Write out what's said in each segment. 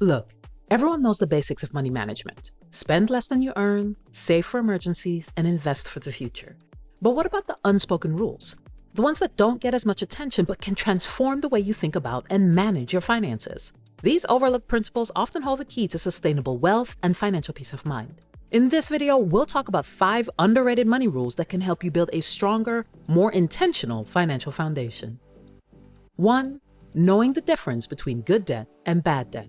Look, everyone knows the basics of money management. Spend less than you earn, save for emergencies, and invest for the future. But what about the unspoken rules? The ones that don't get as much attention but can transform the way you think about and manage your finances. These overlooked principles often hold the key to sustainable wealth and financial peace of mind. In this video, we'll talk about 5 underrated money rules that can help you build a stronger, more intentional financial foundation. 1. Knowing the difference between good debt and bad debt.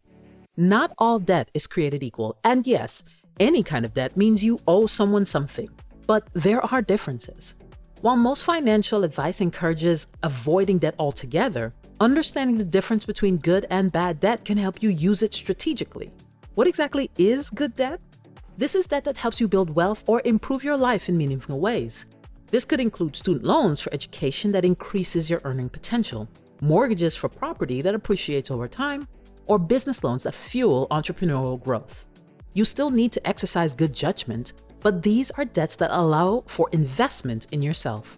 Not all debt is created equal, and yes, any kind of debt means you owe someone something, but there are differences. While most financial advice encourages avoiding debt altogether, understanding the difference between good and bad debt can help you use it strategically. What exactly is good debt? This is debt that helps you build wealth or improve your life in meaningful ways. This could include student loans for education that increases your earning potential, mortgages for property that appreciates over time, or business loans that fuel entrepreneurial growth. You still need to exercise good judgment, but these are debts that allow for investment in yourself.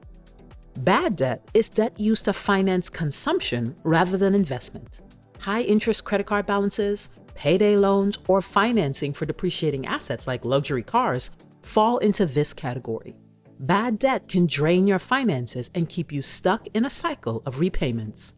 Bad debt is debt used to finance consumption rather than investment. High-interest credit card balances, payday loans, or financing for depreciating assets like luxury cars fall into this category. Bad debt can drain your finances and keep you stuck in a cycle of repayments.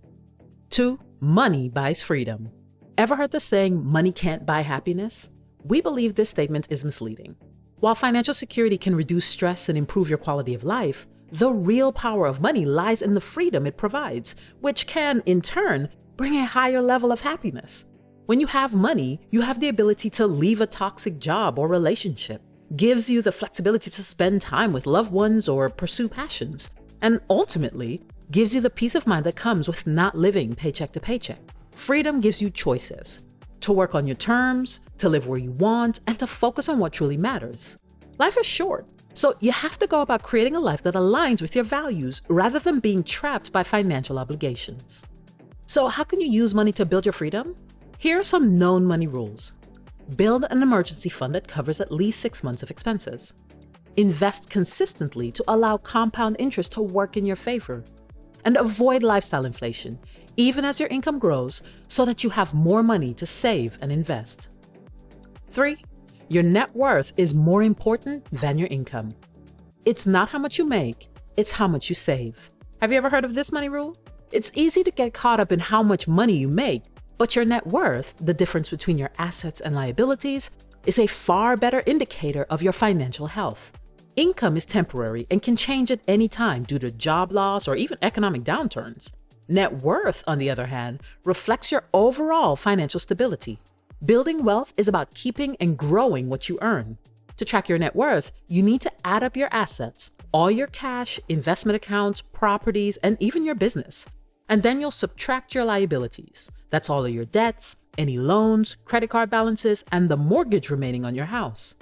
2. Money buys freedom. Ever heard the saying, money can't buy happiness? We believe this statement is misleading. While financial security can reduce stress and improve your quality of life, the real power of money lies in the freedom it provides, which can, in turn, bring a higher level of happiness. When you have money, you have the ability to leave a toxic job or relationship, gives you the flexibility to spend time with loved ones or pursue passions, and ultimately, gives you the peace of mind that comes with not living paycheck to paycheck. Freedom gives you choices to work on your terms, to live where you want, and to focus on what truly matters. Life is short, so you have to go about creating a life that aligns with your values rather than being trapped by financial obligations. So how can you use money to build your freedom? Here are some known money rules. Build an emergency fund that covers at least 6 months of expenses. Invest consistently to allow compound interest to work in your favor. And avoid lifestyle inflation, even as your income grows, so that you have more money to save and invest. 3. Your net worth is more important than your income. It's not how much you make, it's how much you save. Have you ever heard of this money rule? It's easy to get caught up in how much money you make, but your net worth, the difference between your assets and liabilities, is a far better indicator of your financial health. Income is temporary and can change at any time due to job loss or even economic downturns. Net worth, on the other hand, reflects your overall financial stability. Building wealth is about keeping and growing what you earn. To track your net worth, you need to add up your assets, all your cash, investment accounts, properties, and even your business. And then you'll subtract your liabilities. That's all of your debts, any loans, credit card balances, and the mortgage remaining on your house.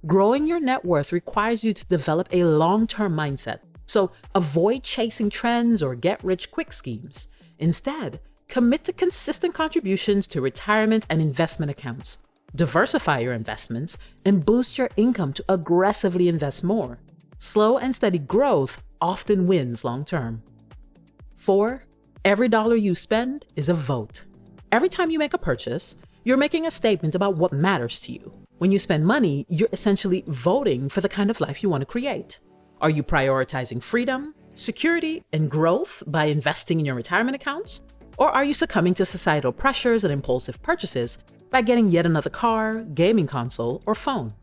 Growing your net worth requires you to develop a long-term mindset. So avoid chasing trends or get-rich-quick schemes. Instead, commit to consistent contributions to retirement and investment accounts. Diversify your investments and boost your income to aggressively invest more. Slow and steady growth often wins long-term. 4. Every dollar you spend is a vote. Every time you make a purchase, you're making a statement about what matters to you. When you spend money, you're essentially voting for the kind of life you want to create. Are you prioritizing freedom, security, and growth by investing in your retirement accounts? Or are you succumbing to societal pressures and impulsive purchases by getting yet another car, gaming console, or phone?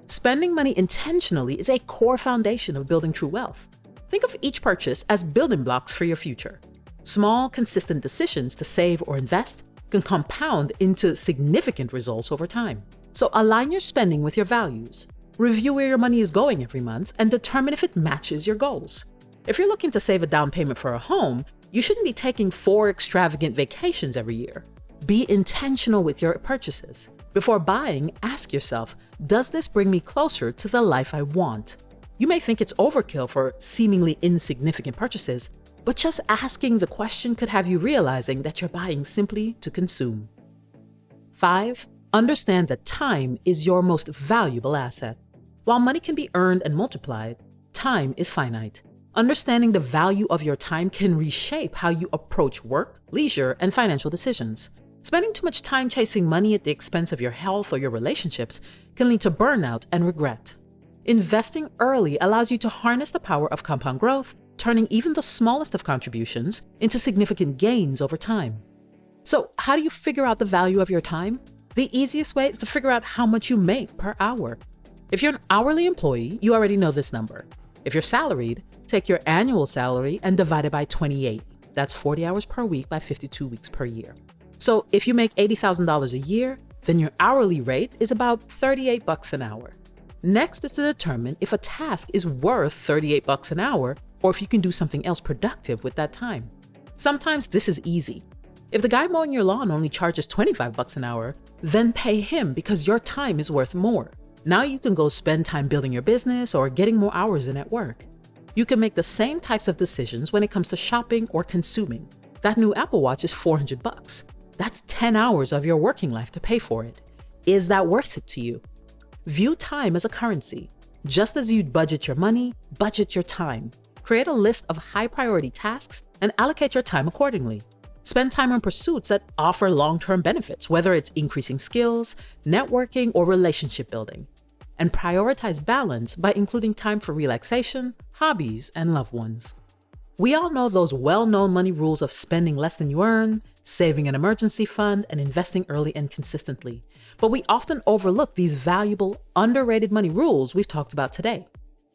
Spending money intentionally is a core foundation of building true wealth. Think of each purchase as building blocks for your future. Small, consistent decisions to save or invest can compound into significant results over time. So align your spending with your values. Review where your money is going every month and determine if it matches your goals. If you're looking to save a down payment for a home, you shouldn't be taking 4 extravagant vacations every year. Be intentional with your purchases. Before buying, ask yourself, does this bring me closer to the life I want? You may think it's overkill for seemingly insignificant purchases, but just asking the question could have you realizing that you're buying simply to consume. 5. Understand that time is your most valuable asset. While money can be earned and multiplied, time is finite. Understanding the value of your time can reshape how you approach work, leisure, and financial decisions. Spending too much time chasing money at the expense of your health or your relationships can lead to burnout and regret. Investing early allows you to harness the power of compound growth, turning even the smallest of contributions into significant gains over time. So, how do you figure out the value of your time? The easiest way is to figure out how much you make per hour. If you're an hourly employee, you already know this number. If you're salaried, take your annual salary and divide it by 28. That's 40 hours per week by 52 weeks per year. So if you make $80,000 a year, then your hourly rate is about $38 an hour. Next is to determine if a task is worth $38 an hour or if you can do something else productive with that time. Sometimes this is easy. If the guy mowing your lawn only charges $25 an hour, then pay him because your time is worth more. Now you can go spend time building your business or getting more hours in at work. You can make the same types of decisions when it comes to shopping or consuming. That new Apple Watch is $400. That's 10 hours of your working life to pay for it. Is that worth it to you? View time as a currency. Just as you'd budget your money, budget your time. Create a list of high priority tasks and allocate your time accordingly. Spend time on pursuits that offer long-term benefits, whether it's increasing skills, networking, or relationship building. And prioritize balance by including time for relaxation, hobbies, and loved ones. We all know those well-known money rules of spending less than you earn, saving an emergency fund, and investing early and consistently. But we often overlook these valuable, underrated money rules we've talked about today.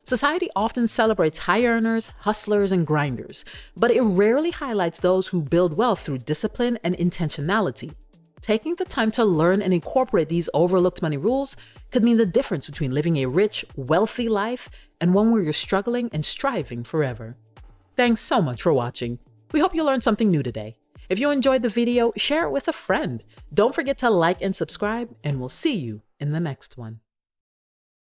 Society often celebrates high earners, hustlers, and grinders, but it rarely highlights those who build wealth through discipline and intentionality. Taking the time to learn and incorporate these overlooked money rules could mean the difference between living a rich, wealthy life and one where you're struggling and striving forever. Thanks so much for watching. We hope you learned something new today. If you enjoyed the video, share it with a friend. Don't forget to like and subscribe, and we'll see you in the next one.